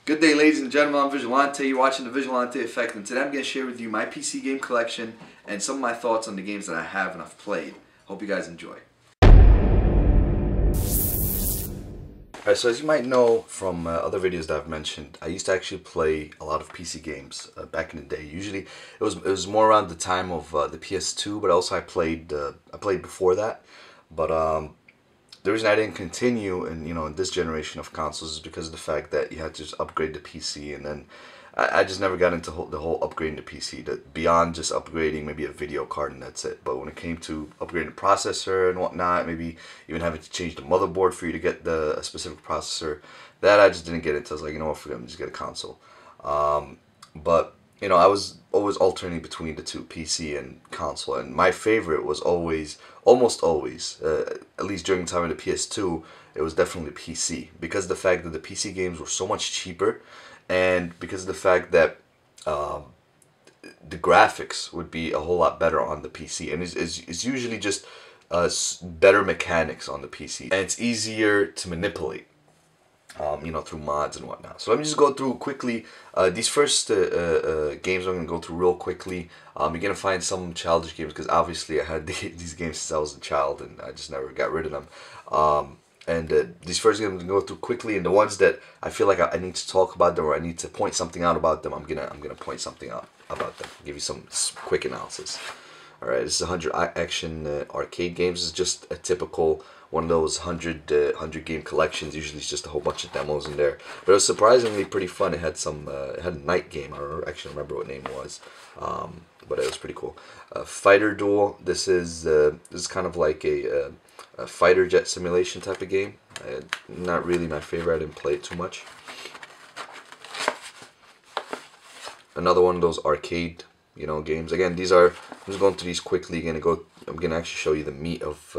Good day, ladies and gentlemen. I'm Vigilante. You're watching the Vigilante Effect, and today I'm going to share with you my PC game collection and some of my thoughts on the games that I have and I've played. Hope you guys enjoy. Alright, so as you might know from other videos that I've mentioned, I used to actually play a lot of PC games back in the day. Usually, it was more around the time of the PS2, but also I played before that. But the reason I didn't continue in this generation of consoles is because of the fact that you had to just upgrade the PC, and then I just never got into the whole upgrading the PC, beyond just upgrading maybe a video card and that's it. But when it came to upgrading the processor and whatnot, maybe even having to change the motherboard for you to get a specific processor, that I just didn't get into. I was like, you know what, forget it, just get a console. But I was always alternating between the two, PC and console, and my favorite was almost always, at least during the time of the PS2, it was definitely PC, because of the fact that the PC games were so much cheaper, and because of the fact that the graphics would be a whole lot better on the PC, and it's usually just better mechanics on the PC, and it's easier to manipulate. Through mods and whatnot. So let me just go through quickly these first games. I'm going to go through real quickly. You're going to find some childish games because obviously I had these games since I was a child and I just never got rid of them. These first games I'm going to go through quickly, and the ones that I feel like I need to talk about them or I need to point something out about them, I'm gonna point something out about them. Give you some quick analysis. Alright, this is 100 action arcade games. This is just a typical one of those 100 game collections. Usually it's just a whole bunch of demos in there. But it was surprisingly pretty fun. It had it had a night game. I don't actually remember what name it was. But it was pretty cool. Fighter Duel. This is kind of like a fighter jet simulation type of game. Not really my favorite. I didn't play it too much. Another one of those arcade games. Again, I'm just going through these quickly. I'm gonna actually show you the meat of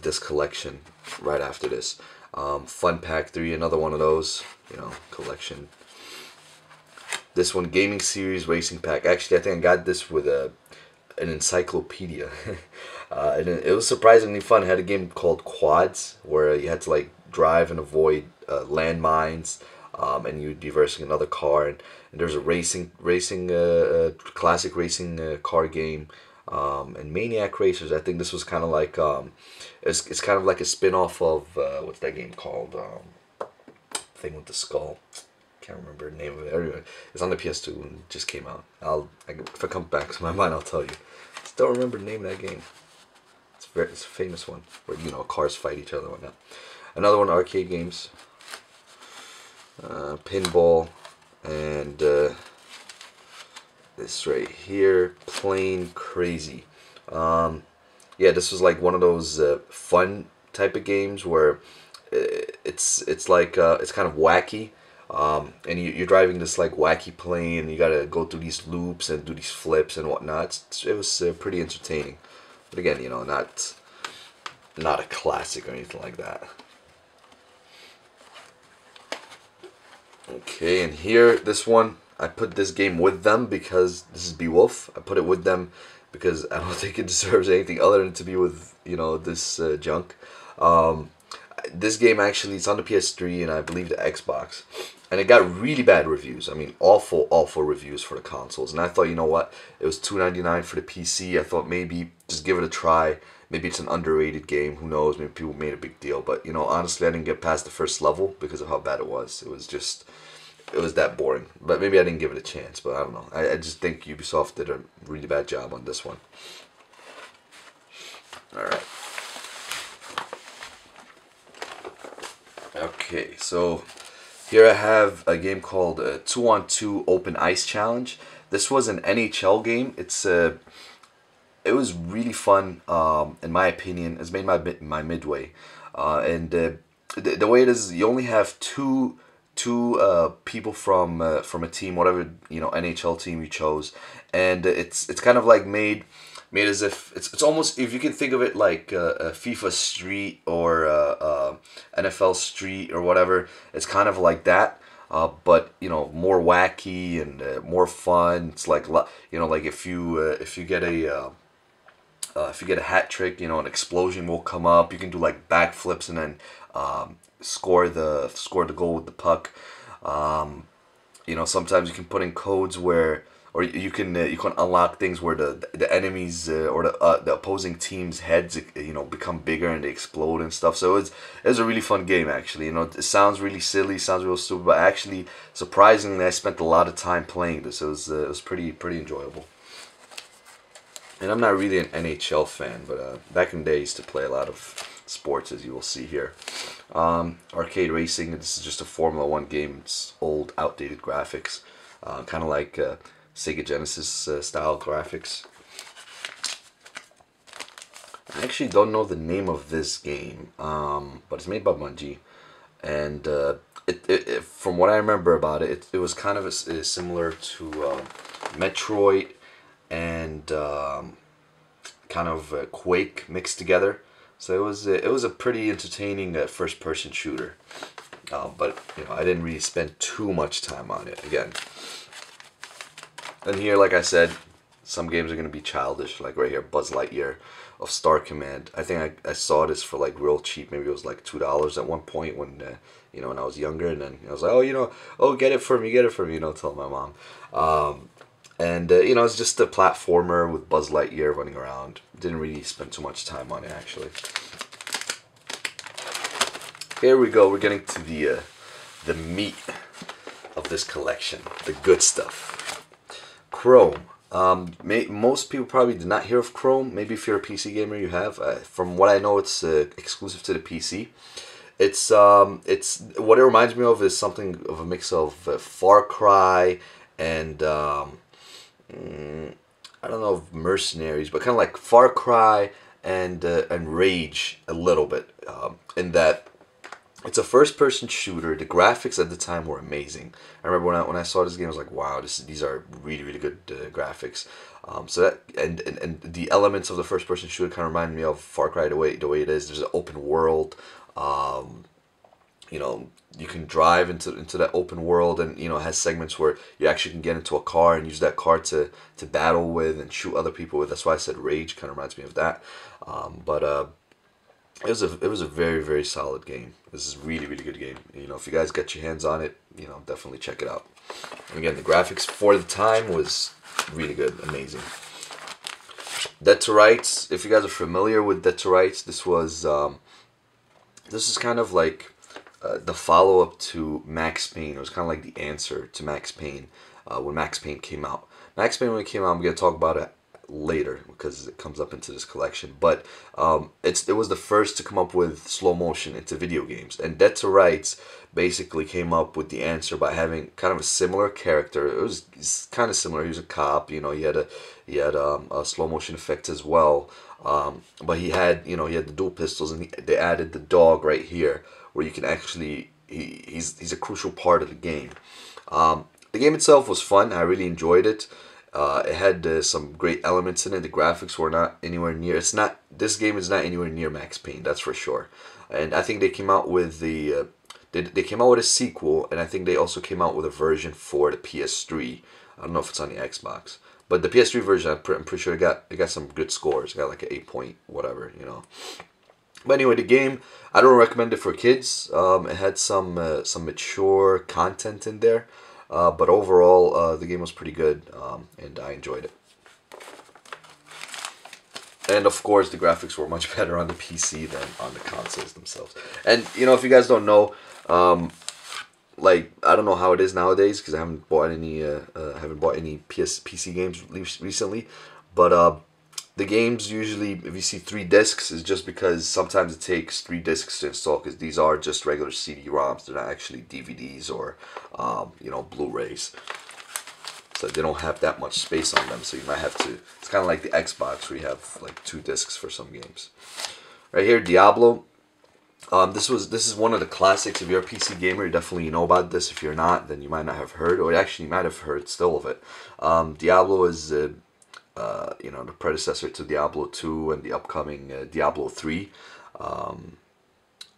this collection right after this. Fun Pack 3, another one of those, collection. This one, Gaming Series Racing Pack. Actually, I think I got this with an encyclopedia. And it was surprisingly fun. It had a game called Quads, where you had to like drive and avoid landmines. And you'd be versing another car, and there's a classic racing car game, and Maniac Racers. I think this was kind of like it's kind of like a spin-off of what's that game called? Thing with the skull. Can't remember the name of it. Anyway, it's on the PS2 and it just came out. If I come back to my mind, I'll tell you. Still remember the name of that game. It's a famous one where cars fight each other and whatnot. Another one, arcade games. Pinball, and this right here, Plain Crazy. Yeah, this was like one of those fun type of games where it's kind of wacky, and you're driving this like wacky plane, and you gotta go through these loops and do these flips and whatnot. It was pretty entertaining, but again, not a classic or anything like that. Okay, and here, this one, I put this game with them because this is Beowulf. I put it with them because I don't think it deserves anything other than to be with, this junk. This game actually, it's on the PS3 and I believe the Xbox. And it got really bad reviews. I mean, awful reviews for the consoles. And I thought, you know what, it was $2.99 for the PC. I thought maybe just give it a try. Maybe it's an underrated game. Who knows? Maybe people made a big deal. But, honestly, I didn't get past the first level because of how bad it was. It was that boring. But maybe I didn't give it a chance. But I don't know. I just think Ubisoft did a really bad job on this one. Alright. Okay, so here I have a game called 2-on-2 Open Ice Challenge. This was an NHL game. It was really fun, in my opinion. It's made by Midway, and the way it is, you only have two people from a team, whatever NHL team you chose, and it's kind of like made as if it's almost, if you can think of it like a FIFA Street or NFL Street or whatever. It's kind of like that. But more wacky and more fun. It's like like if you get a hat trick, an explosion will come up. You can do like backflips and then score the goal with the puck. You know, sometimes you can put in codes where, or you can unlock things where the enemies or the opposing team's heads, you know, become bigger and they explode and stuff. So it was a really fun game actually. You know, it sounds really silly, sounds real stupid, but actually surprisingly I spent a lot of time playing this. It was pretty enjoyable. And I'm not really an NHL fan, but back in the day I used to play a lot of sports, as you will see here. Arcade racing. This is just a Formula One game. It's old, outdated graphics, kind of like Sega Genesis style graphics. I actually don't know the name of this game, but it's made by Bungie, and from what I remember about it, it was kind of similar to Metroid and kind of Quake mixed together. So it was a pretty entertaining first person shooter, but you know, I didn't really spend too much time on it again. And here, like I said, some games are gonna be childish, like right here, Buzz Lightyear of Star Command. I think I saw this for like real cheap. Maybe it was like $2 at one point when you know, when I was younger, and then I was like, oh, you know, oh, get it for me, you know, tell my mom. And you know, it's just a platformer with Buzz Lightyear running around. Didn't really spend too much time on it actually. Here we go. We're getting to the meat of this collection, the good stuff. Chrome. Most people probably did not hear of Chrome. Maybe if you're a PC gamer, you have. From what I know, it's exclusive to the PC. It's what it reminds me of is something of a mix of Far Cry and I don't know if Mercenaries, but kind of like Far Cry and Rage a little bit, in that it's a first-person shooter. The graphics at the time were amazing. I remember when I saw this game, I was like, wow, these are really good graphics. So that and the elements of the first-person shooter kind of remind me of Far Cry the way it is. There's an open world. You know, you can drive into that open world, and you know, it has segments where you actually can get into a car and use that car to battle with and shoot other people with. That's why I said Rage kind of reminds me of that. But it was a very solid game. This is a really good game. You know, if you guys get your hands on it, you know, definitely check it out. And again, the graphics for the time was really good, amazing. Dead to Rights. If you guys are familiar with Dead to Rights, this is kind of like the follow-up to Max Payne. It was kind of like the answer to Max Payne when Max Payne came out. Max Payne, when it came out, I'm going to talk about it later because it comes up into this collection. But it was the first to come up with slow motion into video games. And Dead to Rights basically came up with the answer by having kind of a similar character. It's kind of similar. He was a cop. You know, he had a slow motion effect as well. But he had the dual pistols, and they added the dog right here, where you can actually he's a crucial part of the game. The game itself was fun. I really enjoyed it. It had some great elements in it. The graphics were not anywhere near. This game is not anywhere near Max Payne. That's for sure. And I think they came out with they came out with a sequel, and I think they also came out with a version for the PS3. I don't know if it's on the Xbox. But the PS3 version, I'm pretty sure it got some good scores. It got like an 8 point whatever, you know. But anyway, the game, I don't recommend it for kids. It had some mature content in there, but overall, the game was pretty good, and I enjoyed it. And of course, the graphics were much better on the PC than on the consoles themselves. And you know, if you guys don't know, like, I don't know how it is nowadays because I haven't bought any PC games recently, but the games usually, if you see 3 discs, is just because sometimes it takes 3 discs to install, because these are just regular CD-ROMs. They're not actually DVDs or you know, Blu-rays, so they don't have that much space on them. So you might have to. It's kind of like the Xbox, where you have like 2 discs for some games. Right here, Diablo. This is one of the classics. If you're a PC gamer, you definitely know about this. If you're not, then you might not have heard, or actually you might have heard still of it. Diablo is you know, the predecessor to Diablo 2 and the upcoming Diablo 3.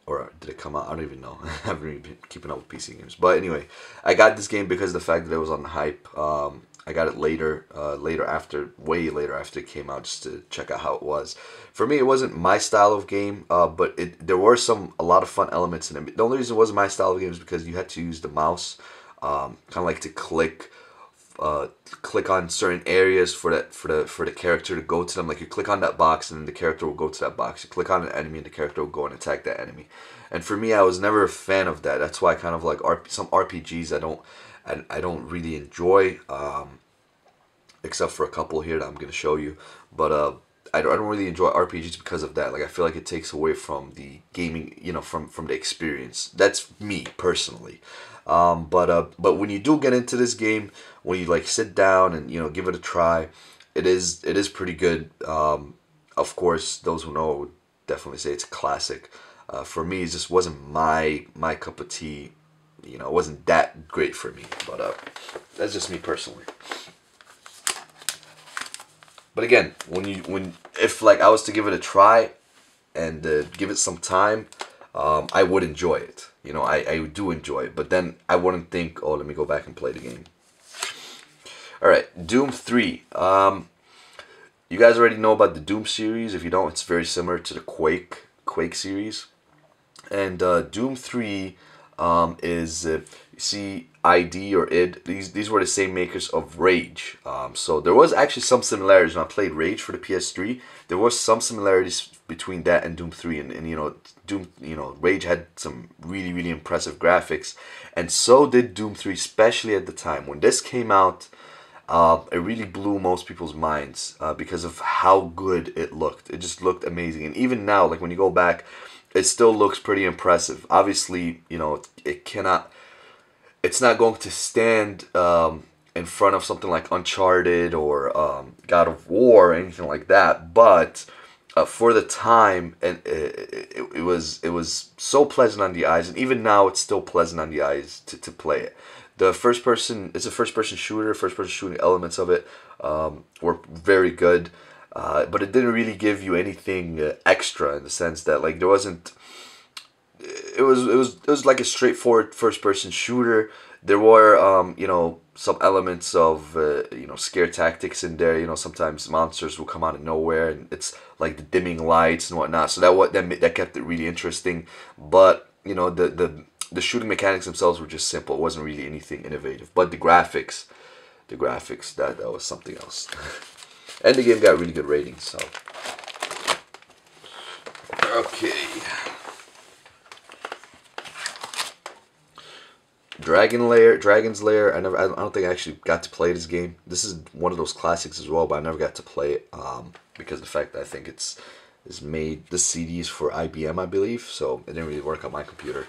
Or did it come out? I don't even know. I haven't really been keeping up with PC games. But anyway, I got this game because of the fact that it was on hype. I got it later, way later after it came out, just to check out how it was. For me, it wasn't my style of game, but there were a lot of fun elements in it. The only reason it wasn't my style of game is because you had to use the mouse, kind of like to click on certain areas for the character to go to them. Like you click on that box and then the character will go to that box. You click on an enemy and the character will go and attack that enemy. And for me, I was never a fan of that. That's why I kind of like some RPGs I don't really enjoy, except for a couple here that I'm gonna show you. But I don't really enjoy RPGs because of that. Like I feel like it takes away from the gaming, from the experience. That's me personally. But when you do get into this game, when you like sit down and give it a try, it is pretty good. Of course, those who know would definitely say it's a classic. For me, it just wasn't my cup of tea. It wasn't that great for me. But that's just me personally. But again, if like I was to give it a try and give it some time, I would enjoy it. I do enjoy it, but then I wouldn't think, oh, let me go back and play the game. All right, Doom 3. You guys already know about the Doom series. If you don't, it's very similar to the Quake series. And Doom 3 is, you see, ID or id. These were the same makers of Rage. So there was actually some similarities when I played Rage for the PS3. There was some similarities between that and Doom 3, and Doom, Rage had some really, really impressive graphics, and so did Doom 3, especially at the time when this came out. It really blew most people's minds because of how good it looked. It just looked amazing, and even now, like when you go back, it still looks pretty impressive. Obviously, it's not going to stand in front of something like Uncharted or God of War or anything like that, but for the time, and it was so pleasant on the eyes, and even now it's still pleasant on the eyes to play it. It's a first person shooter. First person shooting elements of it were very good, but it didn't really give you anything extra, in the sense that like there wasn't. It was like a straightforward first person shooter. There were some elements of scare tactics in there. Sometimes monsters will come out of nowhere, and it's like the dimming lights and whatnot. So that kept it really interesting. But the shooting mechanics themselves were just simple. It wasn't really anything innovative. But the graphics, that was something else. And the game got really good ratings. So okay. Dragon's Lair. I don't think I actually got to play this game. This is one of those classics as well, but I never got to play it because of the fact that I think it's made the CDs for IBM, I believe, so it didn't really work on my computer.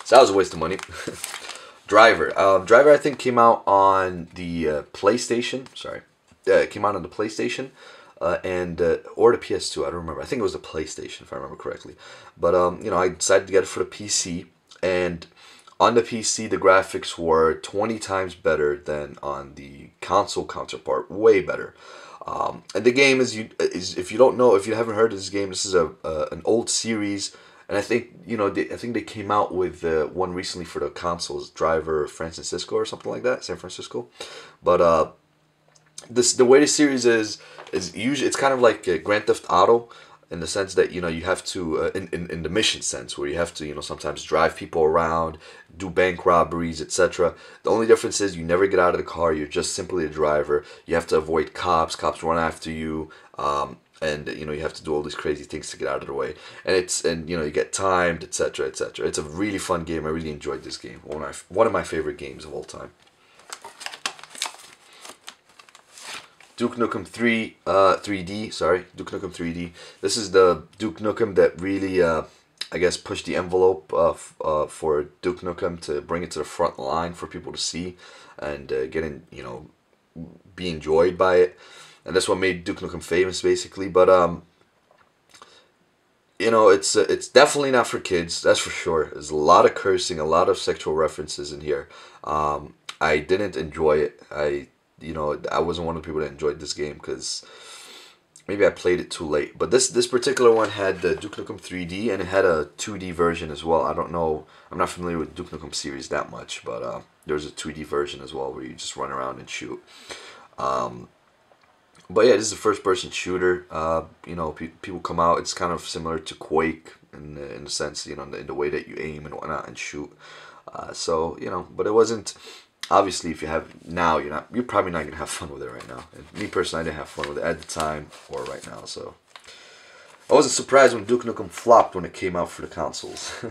So that was a waste of money. Driver. Driver, I think, came out on the PlayStation. Sorry, it came out on the PlayStation and or the PS2. I don't remember. I think it was the PlayStation, if I remember correctly. But I decided to get it for the PC. And on the PC, the graphics were 20 times better than on the console counterpart. Way better. And the game is if you don't know, if you haven't heard of this game, this is an old series. And I think they came out with one recently for the consoles, Driver Francisco or something like that, San Francisco. But the way the series is usually, it's kind of like Grand Theft Auto, in the sense that you have to in the mission sense, where you have to sometimes drive people around, do bank robberies, etc. The only difference is you never get out of the car. You're just simply a driver. You have to avoid cops. Cops run after you, and you have to do all these crazy things to get out of the way. And you get timed, etc., etc. It's a really fun game. I really enjoyed this game. One of my favorite games of all time. Duke Nukem 3D, sorry, Duke Nukem 3D. This is the Duke Nukem that really, I guess, pushed the envelope for Duke Nukem to bring it to the front line for people to see and be enjoyed by it. And that's what made Duke Nukem famous, basically. But it's definitely not for kids. That's for sure. There's a lot of cursing, a lot of sexual references in here. I didn't enjoy it. I wasn't one of the people that enjoyed this game because maybe I played it too late. But this particular one had the Duke Nukem 3D, and it had a 2D version as well. I don't know. I'm not familiar with Duke Nukem series that much, but There's a 2D version as well where you just run around and shoot. But yeah, this is a first-person shooter. You know, people come out. It's kind of similar to Quake in the sense, you know, in the way that you aim and whatnot and shoot. So you know, but it wasn't. Obviously, if you have now, you're probably not gonna have fun with it right now. And me personally, I didn't have fun with it at the time or right now. So I wasn't surprised when Duke Nukem flopped when it came out for the consoles.